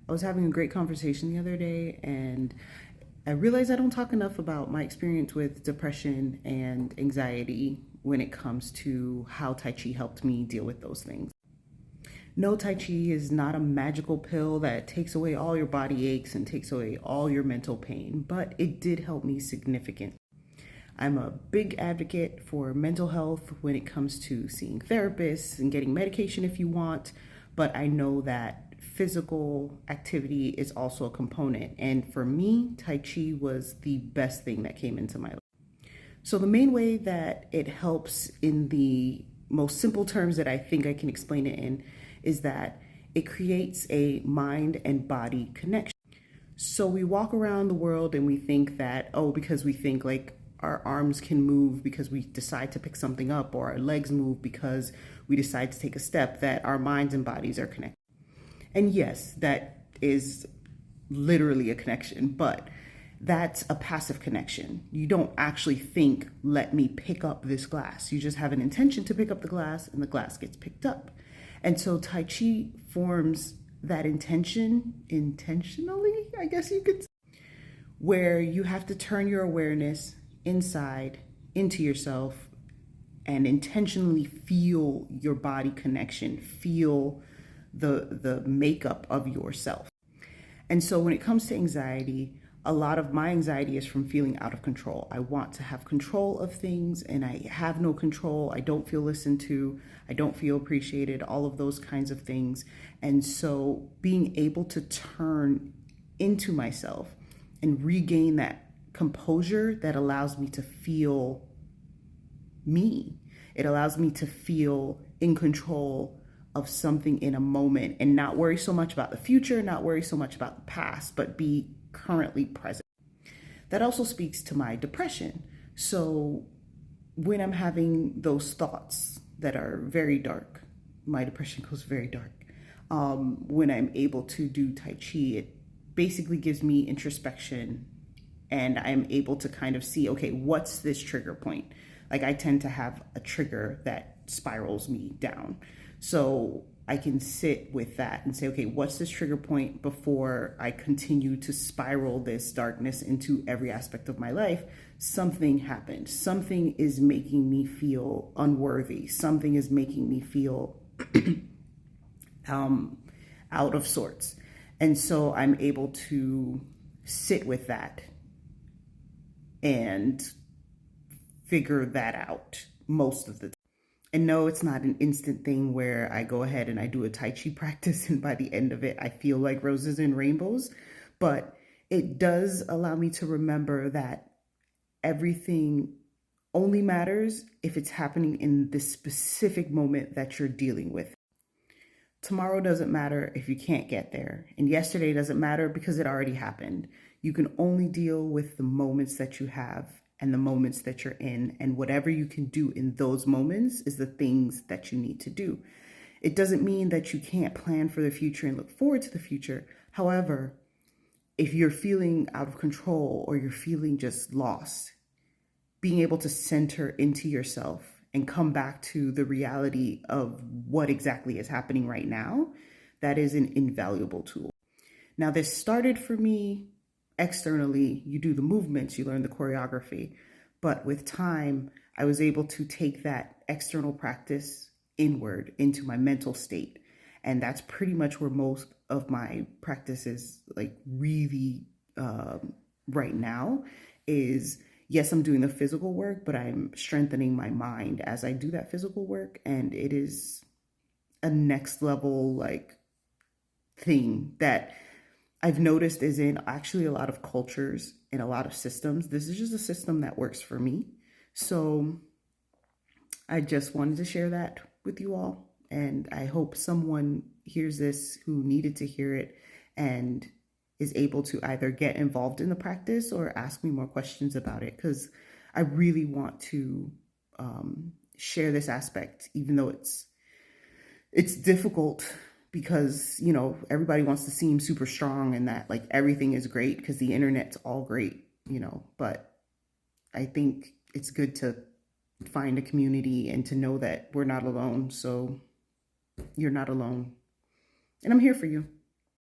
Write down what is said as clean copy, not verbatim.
I was having a great conversation the other day, and I realized I don't talk enough about my experience with depression and anxiety when it comes to how Tai Chi helped me deal with those things. No, Tai Chi is not a magical pill that takes away all your body aches and takes away all your mental pain, but it did help me significantly. I'm a big advocate for mental health when it comes to seeing therapists and getting medication if you want, but I know that physical activity is also a component. And for me, Tai Chi was the best thing that came into my life. So, the main way that it helps in the most simple terms that I think I can explain it in is that it creates a mind and body connection. So we walk around the world and we think that, oh, because we think like our arms can move because we decide to pick something up, or our legs move because we decide to take a step, that our minds and bodies are connected. And yes, that is literally a connection, but that's a passive connection. You don't actually think, let me pick up this glass. You just have an intention to pick up the glass, and the glass gets picked up. And so Tai Chi forms that intention intentionally, I guess you could say, where you have to turn your awareness inside into yourself and intentionally feel your body connection, feel the makeup of yourself. And so when it comes to anxiety, a lot of my anxiety is from feeling out of control. I want to have control of things and I have no control. I don't feel listened to. I don't feel appreciated, all of those kinds of things. And so being able to turn into myself and regain that composure that allows me to feel me. It allows me to feel in control of something in a moment and not worry so much about the future, not worry so much about the past, but be currently present. That also speaks to my depression. So when I'm having those thoughts that are very dark, my depression goes very dark. When I'm able to do Tai Chi, it basically gives me introspection and I'm able to kind of see, okay, what's this trigger point? Like I tend to have a trigger that spirals me down. So I can sit with that and say, okay, what's this trigger point before I continue to spiral this darkness into every aspect of my life? Something happened. Something is making me feel unworthy. Something is making me feel out of sorts. And so I'm able to sit with that and figure that out most of the time. And no, it's not an instant thing where I go ahead and I do a Tai Chi practice and by the end of it, I feel like roses and rainbows. But it does allow me to remember that everything only matters if it's happening in this specific moment that you're dealing with. Tomorrow doesn't matter if you can't get there. And yesterday doesn't matter because it already happened. You can only deal with the moments that you have and the moments that you're in. And whatever you can do in those moments is the things that you need to do. It doesn't mean that you can't plan for the future and look forward to the future. However, if you're feeling out of control or you're feeling just lost, being able to center into yourself and come back to the reality of what exactly is happening right now, that is an invaluable tool. Now, this started for me externally. You do the movements, you learn the choreography. But with time, I was able to take that external practice inward into my mental state. And that's pretty much where most of my practice is like really right now is, yes, I'm doing the physical work, but I'm strengthening my mind as I do that physical work. And it is a next level like thing that I've noticed is in actually a lot of cultures and a lot of systems. This is just a system that works for me. So I just wanted to share that with you all. And I hope someone hears this who needed to hear it and is able to either get involved in the practice or ask me more questions about it. Because I really want to share this aspect, even though it's difficult because, you know, everybody wants to seem super strong and that like everything is great because the internet's all great, you know, but I think it's good to find a community and to know that we're not alone. So you're not alone. And I'm here for you.